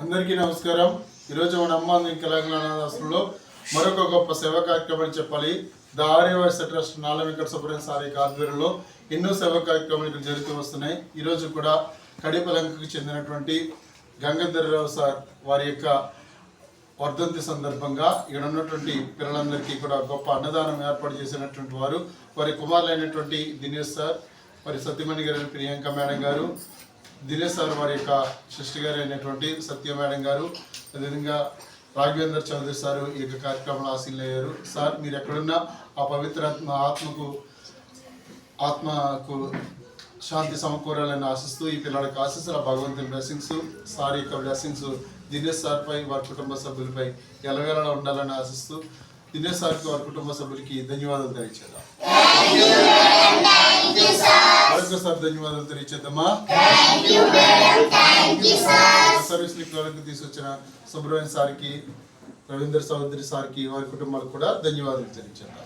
అందరికీ నమస్కారం। ఈరోజు మన అమ్మ తెలంగాణ రాష్ట్రంలో మరొక గొప్ప సేవా కార్యక్రమాన్ని చెప్పాలి। ద ఆర్యవైశ్య ట్రస్ట్ నాల వెంకట సుబ్రహ్మణ్య సారి ఆధ్వర్యంలో ఎన్నో సేవా కార్యక్రమాలు జరుగుతూ వస్తున్నాయి। ఈరోజు కూడా కడిపలంకకు చెందినటువంటి గంగాధరరావు సార్ వారి యొక్క వర్ధంతి సందర్భంగా ఇక్కడ ఉన్నటువంటి పిల్లలందరికీ కూడా గొప్ప అన్నదానం ఏర్పాటు చేసినటువంటి వారి కుమారులైనటువంటి దినేష్ సార్, వారి సత్యమణి గారు ప్రియాంక మేడం గారు, దినేష్ సార్ వారి యొక్క సిస్టర్ గారు అయినటువంటి సత్య మేడం గారు, అదేవిధంగా రాఘవేంద్ర చౌదరి సారు ఈ యొక్క కార్యక్రమంలో ఆశీలయ్యారు। సార్ మీరు ఎక్కడున్నా ఆ పవిత్ర ఆత్మకు శాంతి సమకూరాలని ఆశిస్తూ ఈ పిల్లలకి ఆశిస్తున్న భగవంతుని బ్లెస్సింగ్స్, సార్ యొక్క బ్లెస్సింగ్స్ దినేష్ సార్పై వారి కుటుంబ సభ్యులపై ఎలవేళలా ఉండాలని ఆశిస్తూ దినేష్ సార్కి వారి కుటుంబ సభ్యులకి ధన్యవాదాలు తెలియచేద్దాం। మరొకసారి ధన్యవాదాలు తెలియచేద్దామా। సర్వీస్ పిల్లలకు తీసుకొచ్చిన సుబ్రహ్మణ్య సార్కి, రవీంద్ర చౌదరి సార్కి వారి కుటుంబాలకు కూడా ధన్యవాదాలు తెలియచేద్దాం।